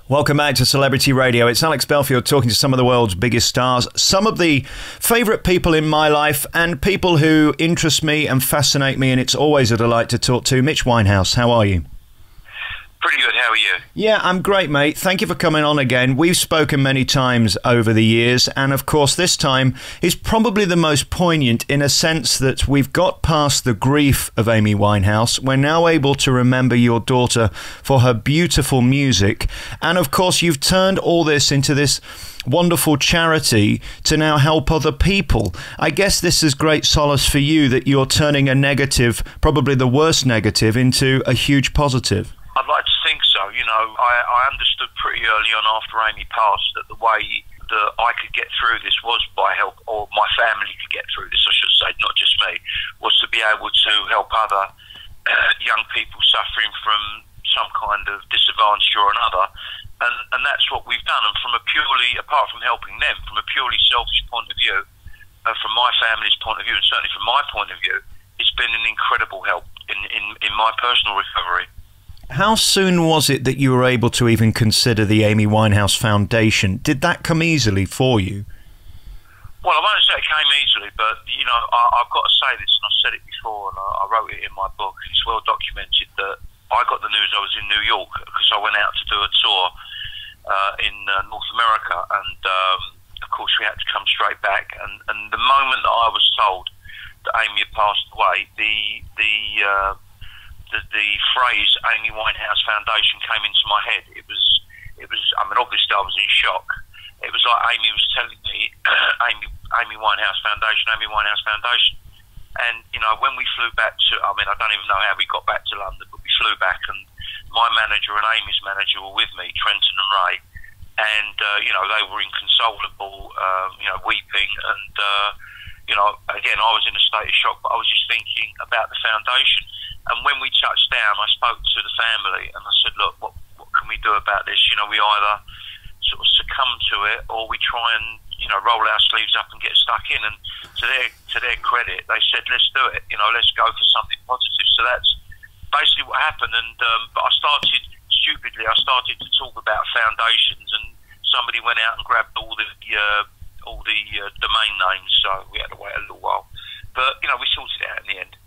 Welcome back to Celebrity Radio. It's Alex Belfield talking to some of the world's biggest stars, some of the favourite people in my life and people who interest me and fascinate me, and it's always a delight to talk to. Mitch Winehouse, how are you? Pretty good, how are you? Yeah, I'm great, mate. Thank you for coming on again. We've spoken many times over the years, and of course this time is probably the most poignant in a sense that we've got past the grief of Amy Winehouse. We're now able to remember your daughter for her beautiful music, and of course you've turned all this into this wonderful charity to now help other people. I guess this is great solace for you that you're turning a negative, probably the worst negative, into a huge positive. I'd like to think so. You know, I understood pretty early on after Amy passed that the way that I could get through this was by help, or my family could get through this, I should say, not just me, was to be able to help other young people suffering from some kind of disadvantage or another. And that's what we've done. And from a purely, apart from helping them, from a purely selfish point of view, from my family's point of view, and certainly from my point of view, it's been an incredible help in my personal recovery. How soon was it that you were able to even consider the Amy Winehouse Foundation? Did that come easily for you? Well, I won't say it came easily, but, you know, I've got to say this, and I've said it before, and I wrote it in my book. It's well documented that I got the news I was in New York because I went out to do a tour in North America, and of course we had to come straight back. And the moment that I was told that Amy had passed away, the phrase Amy Winehouse Foundation came into my head. It was. I mean, obviously I was in shock. It was like Amy was telling me, Amy Winehouse Foundation, Amy Winehouse Foundation. And, you know, when we flew back to, I mean, I don't even know how we got back to London, but we flew back, and my manager and Amy's manager were with me, Trenton and Ray. And, you know, they were inconsolable, you know, weeping. And, you know, again, I was in a state of shock, but I was just thinking about the foundation. And when we touched down, I spoke to the family and I said, look, what can we do about this? You know, we either sort of succumb to it or we try and, you know, roll our sleeves up and get stuck in. And to their credit, they said, let's do it. You know, let's go for something positive. So that's basically what happened. And but I started to talk about foundations, and somebody went out and grabbed all the domain names. So we had to wait a little while. But, you know, we sorted it out in the end.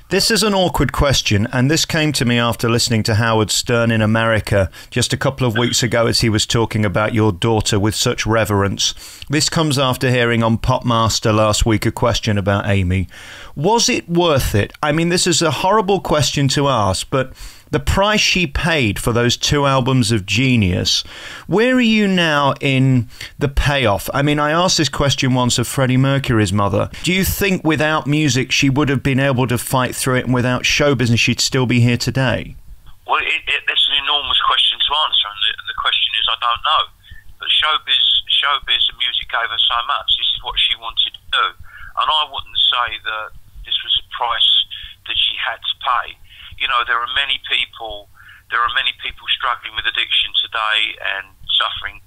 This is an awkward question, and this came to me after listening to Howard Stern in America just a couple of weeks ago as he was talking about your daughter with such reverence. This comes after hearing on Popmaster last week a question about Amy. Was it worth it? I mean, this is a horrible question to ask, but the price she paid for those 2 albums of genius, where are you now in the payoff? I mean, I asked this question once of Freddie Mercury's mother. Do you think without music she would have been able to fight through it, and without show business she'd still be here today? Well, it's an enormous question to answer, and the question is, I don't know. But showbiz and music gave her so much. This is what she wanted to do. And I wouldn't say that this was a price that she had to pay. You know, there are many people struggling with addiction today and suffering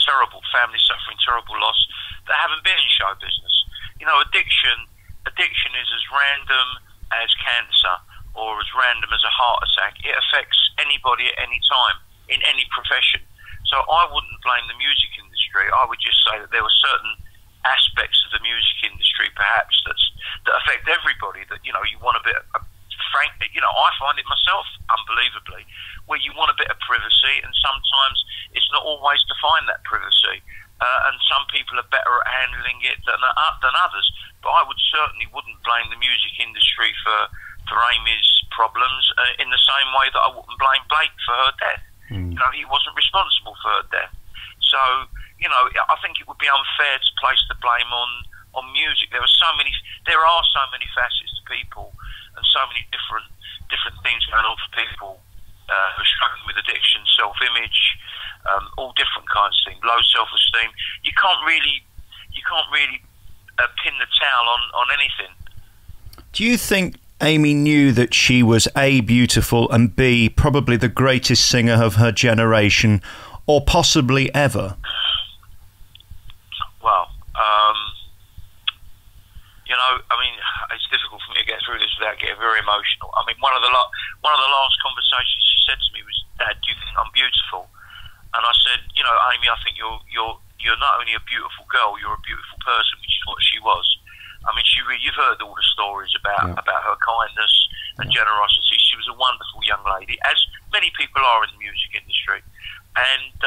terrible loss that haven't been in show business. You know, addiction is as random as cancer or as random as a heart attack. It affects anybody at any time in any profession. So I wouldn't blame the music industry. I would just say that there were certain aspects of the music industry perhaps that affect everybody, that, you know, you want a bit of, frankly, you know, I find it myself, unbelievably, where you want a bit of privacy, and sometimes it's not always to find that privacy. And some people are better at handling it than others. But I wouldn't blame the music industry for Amy's problems in the same way that I wouldn't blame Blake for her death. You know, he wasn't responsible for her death. So, you know, I think it would be unfair to place the blame on music. There are so many facets to people, and so many different things going on for people who are struggling with addiction, self-image, all different kinds of things, low self-esteem. You can't really pin the towel on anything. Do you think Amy knew that she was A, beautiful, and B, probably the greatest singer of her generation, or possibly ever? Well, you know, I mean, it's difficult for me to get through this without getting very emotional. I mean, one of the last conversations she said to me was, "Dad, do you think I'm beautiful?" And know, Amy, I think you're not only a beautiful girl, you're a beautiful person, which is what she was. I mean, you've heard all the stories about her kindness and generosity. She was a wonderful young lady, as many people are in the music industry. And,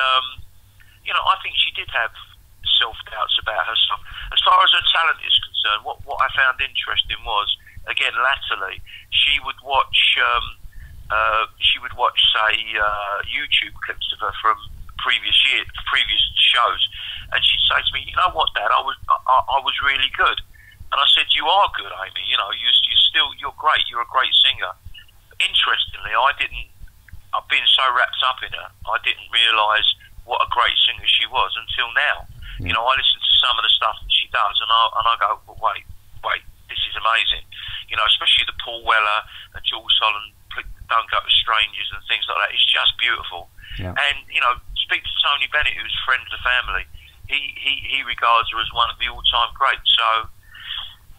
you know, I think she did have self-doubts about herself. As far as her talent is concerned, what I found interesting was, again, latterly, she would watch, say, YouTube clips of her from previous shows, and she'd say to me, "You know what, Dad? I was really good." And I said, "You are good, Amy. You know, you're great. You're a great singer." Interestingly, I've been so wrapped up in her, I didn't realise what a great singer she was until now. You know, I listen to some of the stuff that she does, and I go, well, wait, this is amazing. You know, especially the Paul Weller and Jules Holland, Don't Go to Strangers and things like that. It's just beautiful. Yeah. And, you know, speak to Tony Bennett, who's a friend of the family. He regards her as one of the all-time greats. So,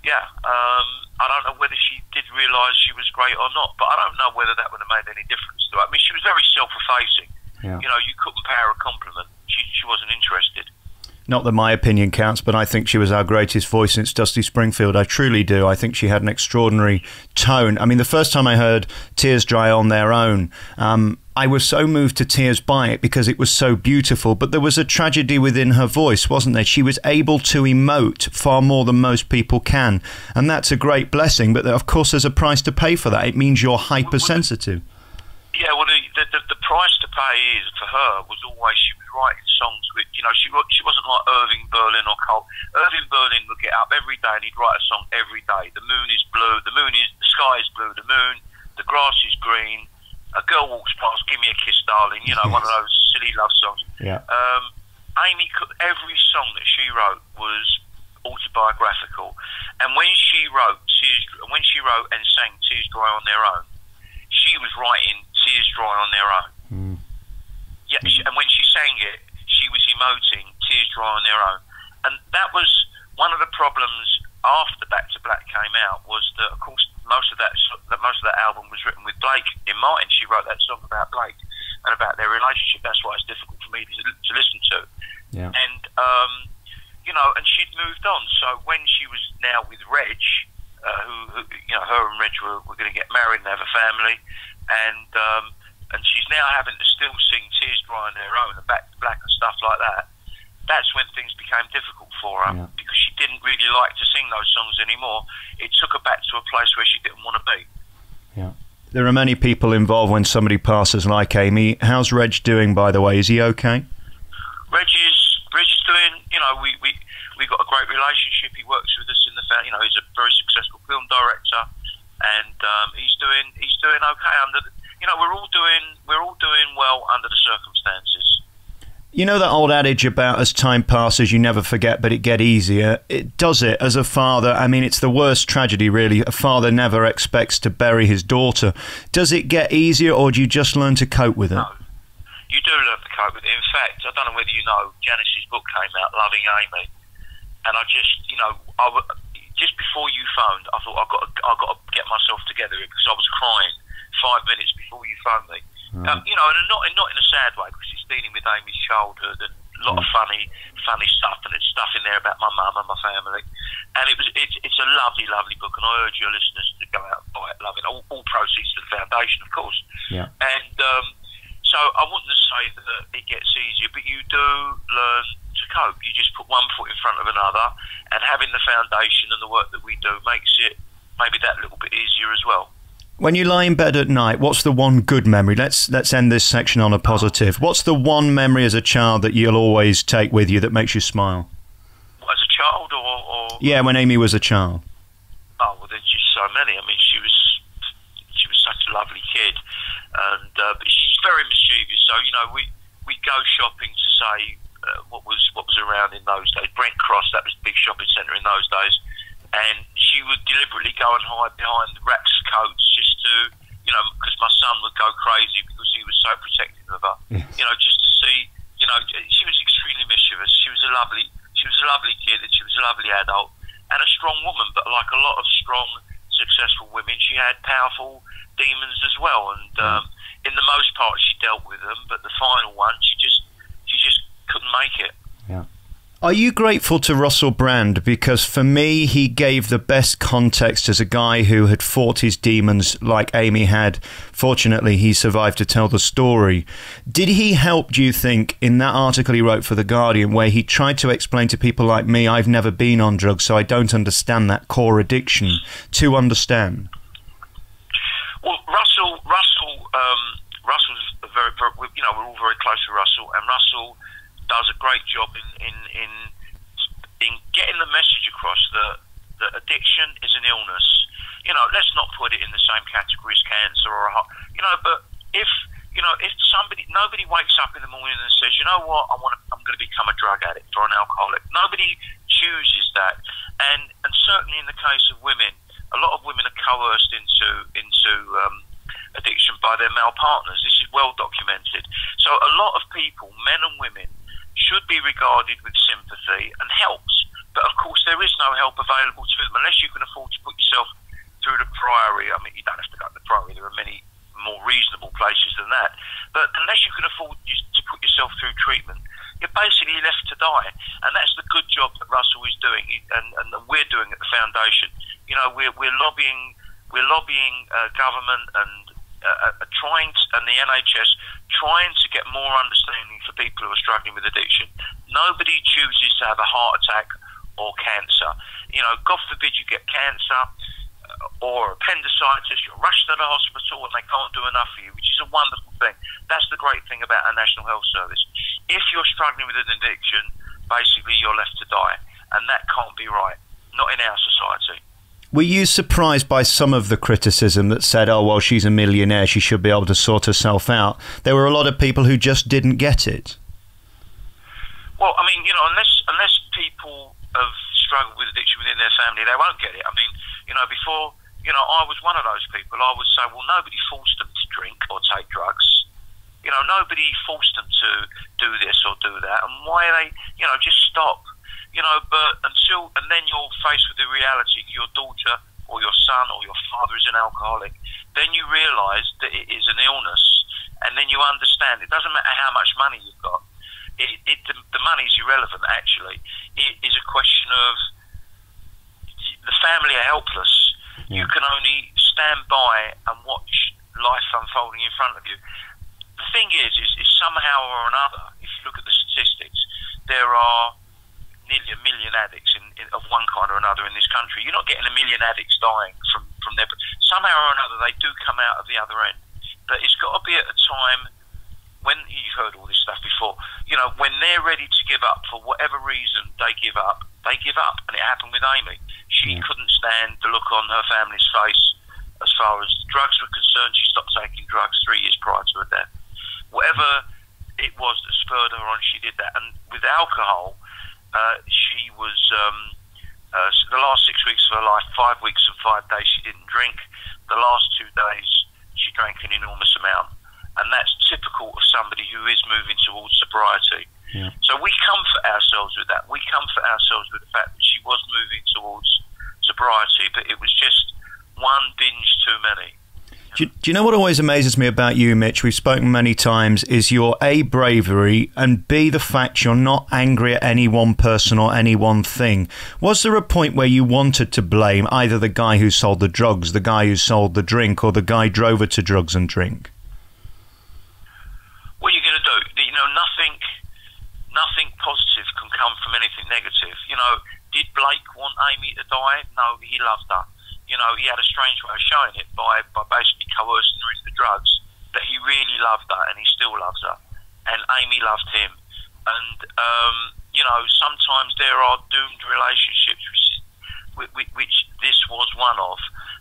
yeah, I don't know whether she did realise she was great or not, but I don't know whether that would have made any difference to her. I mean, she was very self-effacing. Yeah. You know, you couldn't pay her a compliment. She wasn't interested. Not that my opinion counts, but I think she was our greatest voice since Dusty Springfield. I truly do. I think she had an extraordinary tone. I mean, the first time I heard Tears Dry on Their Own, I was so moved to tears by it because it was so beautiful. But there was a tragedy within her voice, wasn't there? She was able to emote far more than most people can. And that's a great blessing. But of course, there's a price to pay for that. It means you're hypersensitive. Yeah, well, the price to pay is, for her, was always she was writing songs with, you know, she wasn't like Irving Berlin or Cole. Irving Berlin would get up every day and he'd write a song every day. The moon is blue, the sky is blue, the moon, the grass is green, a girl walks past, give me a kiss, darling, you know, one of those silly love songs. Yeah. Amy, every song that she wrote was autobiographical. And when she wrote and sang Tears Dry on Their Own, she was writing Tears Dry on Their Own. Yeah, and when she sang it, she was emoting Tears Dry on Their Own. And that was one of the problems after Back to Black came out, was that, of course, most of that album was written with Blake in mind. She wrote that song about Blake and about their relationship. That's why it's difficult for me to listen to. Yeah. And, you know, and she'd moved on. So when she was now with Reg, who you know, her and Reg were going to get married and have a family, and she's now having to still sing Tears Dry on Their Own and Back to Black and stuff like that. That's when things became difficult for her, because she didn't really like to sing those songs anymore. It took her back to a place where she didn't want to be. Yeah. There are many people involved when somebody passes, like Amy. How's Reg doing, by the way? Is he okay? Reg is doing, you know, we got a great relationship. He works with us in the family. You know, he's a very successful film director, and he's doing okay under. You know, we're all doing well under the circumstances. You know that old adage about as time passes, you never forget, but it get easier. It does it as a father. I mean, it's the worst tragedy, really. A father never expects to bury his daughter. Does it get easier, or do you just learn to cope with it? No, you do learn to cope with it. In fact, I don't know whether you know, Janice's book came out, Loving Amy, and I just, you know, just before you phoned, I thought I've got to get myself together because I was crying 5 minutes before you phoned me. You know, and not in a sad way, because it's dealing with Amy's childhood and a lot of funny stuff, and it's stuff in there about my mum and my family. And it's a lovely book, and I urge your listeners to go out and buy it. Loving all proceeds to the foundation, of course. Yeah. And so I wouldn't say that it gets easier, but you do learn to cope. You just put one foot in front of another, and having the foundation and the work that we do makes it maybe that little bit easier as well. When you lie in bed at night, what's the one good memory? Let's end this section on a positive. What's the one memory as a child that you'll always take with you that makes you smile? As a child, or yeah, when Amy was a child. Oh, well, there's just so many. I mean, she was such a lovely kid, and but she's very mischievous. So you know, we go shopping to say what was around in those days. Brent Cross, that was the big shopping centre in those days. And she would deliberately go and hide behind the racks of coats just to, you know, because my son would go crazy because he was so protective of her. Yes. You know, just to see, you know, she was extremely mischievous. She was a lovely kid, and she was a lovely adult and a strong woman. But like a lot of strong, successful women, she had powerful demons as well. And in the most part, she dealt with them. But the final one, she just make it. Yeah. Are you grateful to Russell Brand? Because for me, he gave the best context as a guy who had fought his demons like Amy had. Fortunately, he survived to tell the story. Did he help, do you think, in that article he wrote for The Guardian, where he tried to explain to people like me, I've never been on drugs, so I don't understand that core addiction, to understand? Well, Russell's a very, we're all very close to Russell, and Russell does a great job in getting the message across that addiction is an illness. Let's not put it in the same category as cancer or a heart. But if nobody wakes up in the morning and says, you know what, I'm going to become a drug addict or an alcoholic. Nobody chooses that, and certainly in the case of women, a lot of women are coerced into addiction by their male partners. This is well documented. So a lot of people, men and women, should be regarded with sympathy and helps. But of course there is no help available to them unless you can afford to put yourself through the Priory. I mean, you don't have to go to the Priory, there are many more reasonable places than that. But unless you can afford to put yourself through treatment, you're basically left to die. And that's the good job that Russell is doing, and we're doing at the foundation. We're lobbying government and and the NHS trying to get more understanding for people who are struggling with addiction. Nobody chooses to have a heart attack or cancer. God forbid you get cancer or appendicitis, you're rushed to the hospital and they can't do enough for you, which is a wonderful thing. That's the great thing about our National Health Service. If you're struggling with an addiction, basically you're left to die, and that can't be right, not in our society. Were you surprised by some of the criticism that said, oh, well, she's a millionaire, she should be able to sort herself out? There were a lot of people who just didn't get it. Well, I mean, unless people have struggled with addiction within their family, they won't get it. I mean, before, I was one of those people. I would say, well, nobody forced them to drink or take drugs. Nobody forced them to do this or do that. And why they, just stop. And then you're faced with the reality, your daughter or your son or your father is an alcoholic, then you realise that it is an illness, and then you understand it doesn't matter how much money you've got. The money's irrelevant, actually. It is a question of the family are helpless. Yeah. You can only stand by and watch life unfolding in front of you. The thing is somehow or another, if you look at the statistics, there are nearly 1 million addicts of one kind or another in this country. You're not getting 1 million addicts dying from there, but somehow or another they do come out of the other end. But it's got to be at a time when, you've heard all this stuff before, when they're ready to give up for whatever reason, they give up. And it happened with Amy. She couldn't stand the look on her family's face as far as drugs were concerned. She stopped taking drugs 3 years prior to her death. Whatever it was that spurred her on, she did that. And with alcohol, she was the last 6 weeks of her life, 5 weeks and 5 days she didn't drink. The last 2 days she drank an enormous amount, and that's typical of somebody who is moving towards sobriety. Yeah. So we comfort ourselves with that. We comfort ourselves with the fact that she was moving towards sobriety, but it was just one binge too many. Do you know what always amazes me about you, Mitch? We've spoken many times, is your A, bravery, and B, the fact you're not angry at any one person or any one thing. Was there a point where you wanted to blame either the guy who sold the drugs, the guy who sold the drink, or the guy who drove her to drugs and drink? What are you going to do? Nothing positive can come from anything negative. Did Blake want Amy to die? No, he loved her. He had a strange way of showing it by basically coercing her into drugs, but he really loved her, and he still loves her. And Amy loved him. And, sometimes there are doomed relationships, which this was one of.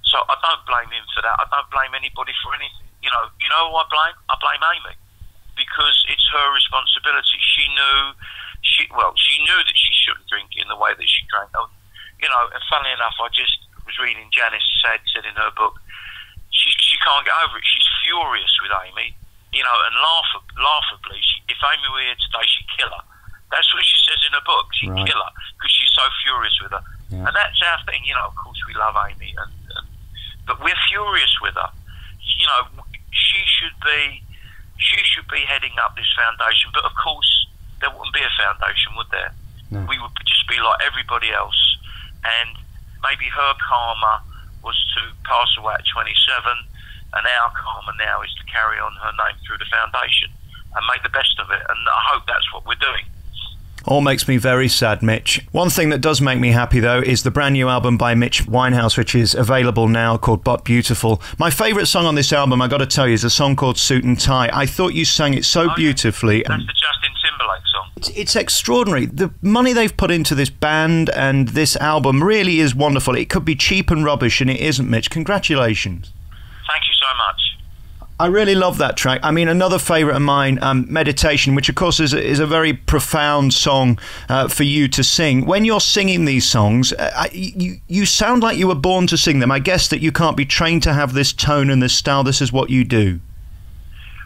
So I don't blame him for that. I don't blame anybody for anything. You know who I blame? I blame Amy, because it's her responsibility. She knew that she shouldn't drink in the way that she drank. And funnily enough, I just was reading Janice said in her book, she can't get over it. She's furious with Amy, and laughably, if Amy were here today, she'd kill her. That's what she says in her book. She'd kill her because she's so furious with her. Yeah. And that's our thing. Of course we love Amy, but we're furious with her. She should be heading up this foundation, but of course there wouldn't be a foundation, would there? No. We would just be like everybody else. And maybe her karma was to pass away at 27, and our karma now is to carry on her name through the foundation and make the best of it. And I hope that's what we're doing. All makes me very sad, Mitch. One thing that does make me happy, though, is the brand new album by Mitch Winehouse, which is available now, called But Beautiful. My favourite song on this album, I got to tell you, is a song called Suit and Tie. I thought you sang it so beautifully. That's the Justin Timberlake song. It's extraordinary. The money they've put into this band and this album really is wonderful. It could be cheap and rubbish, and it isn't, Mitch. Congratulations. Thank you so much. I really love that track. I mean, another favourite of mine, Meditation, which of course is a very profound song for you to sing. When you're singing these songs, you sound like you were born to sing them. I guess that you can't be trained to have this tone and this style. This is what you do.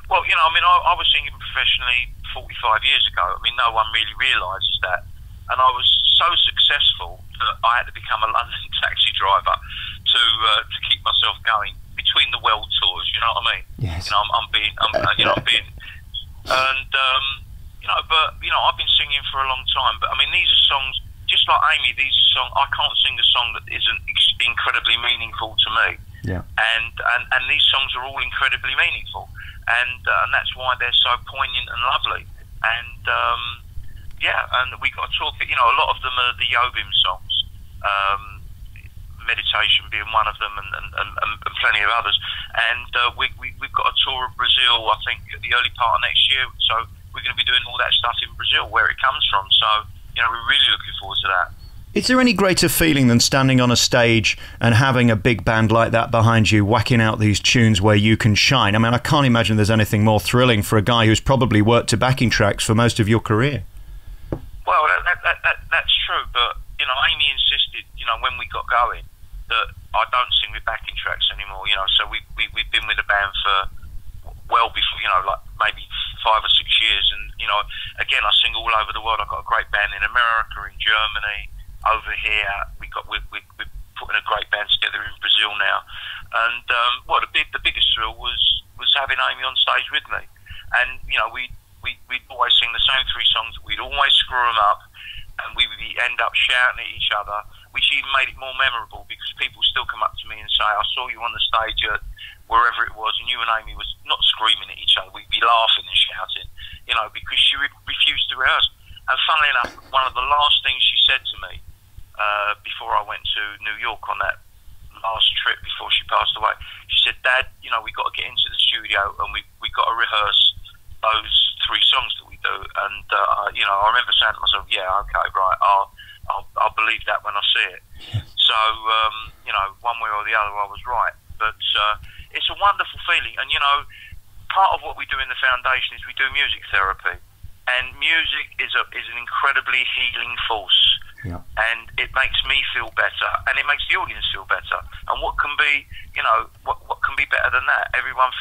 Well, you know, I mean, I was singing professionally 45 years ago. I mean, no one really realises that. And I was so successful that I had to become a London taxi driver to keep myself going between the world tours, you know what I mean? Yes. You know, I'm being, and but you know, I've been singing for a long time. But I mean, these are songs, just like Amy. These are songs. I can't sing a song that isn't incredibly meaningful to me. Yeah. And these songs are all incredibly meaningful, and that's why they're so poignant and lovely. And and we got to talk. You know, a lot of them are the Yobim songs. Meditation being one of them, and plenty of others. And we've got a tour of Brazil, I think, at the early part of next year. So we're going to be doing all that stuff in Brazil, where it comes from. So, you know, we're really looking forward to that. Is there any greater feeling than standing on a stage and having a big band like that behind you, whacking out these tunes where you can shine? I mean, I can't imagine there's anything more thrilling for a guy who's probably worked to backing tracks for most of your career. Well, that's true, but, you know, Amy insisted, you know, when we got going, that I don't sing with backing tracks anymore, you know, so we've been with the band for well before, you know, like maybe 5 or 6 years, and, you know, again, I sing all over the world. I've got a great band in America, in Germany, over here. We're putting a great band together in Brazil now, and the biggest thrill was having Amy on stage with me, and, you know, we'd always sing the same 3 songs, we'd always screw them up, and we would end up shouting at each other, which even made it more memorable, because people still come up to me and say, I saw you on the stage at wherever it was, and you and Amy was not screaming at each other, we'd be laughing and shouting, you know, because she refused to rehearse. And funnily enough, one of the last things she said to me before I went to New York on that last trip before she passed away, she said, Dad, you know, we've got to get into the studio, and we've got to rehearse those 3 songs that we do. And, you know, I remember saying to myself, yeah, okay, right, I'll believe that when I see it. So, you know, one way or the other, I was right. But it's a wonderful feeling. And, you know, part of what we do in the foundation is we do music therapy. And music is an incredibly healing force. Yeah. And it makes me feel better, and it makes the audience feel better. And what can be, you know, what can be better than that? Everyone,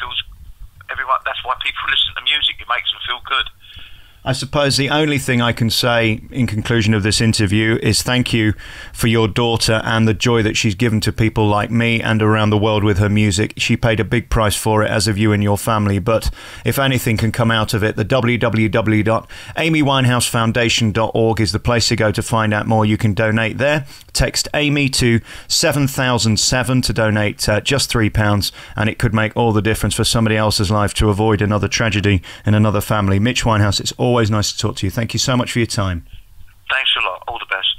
that's why people listen to music. It makes them feel good. I suppose the only thing I can say in conclusion of this interview is thank you for your daughter and the joy that she's given to people like me and around the world with her music. She paid a big price for it, as have you and your family. But if anything can come out of it, the www.amywinehousefoundation.org is the place to go to find out more. You can donate there. Text Amy to 7007 to donate just £3, and it could make all the difference for somebody else's life to avoid another tragedy in another family. Mitch Winehouse, it's always nice to talk to you. Thank you so much for your time. Thanks a lot. All the best.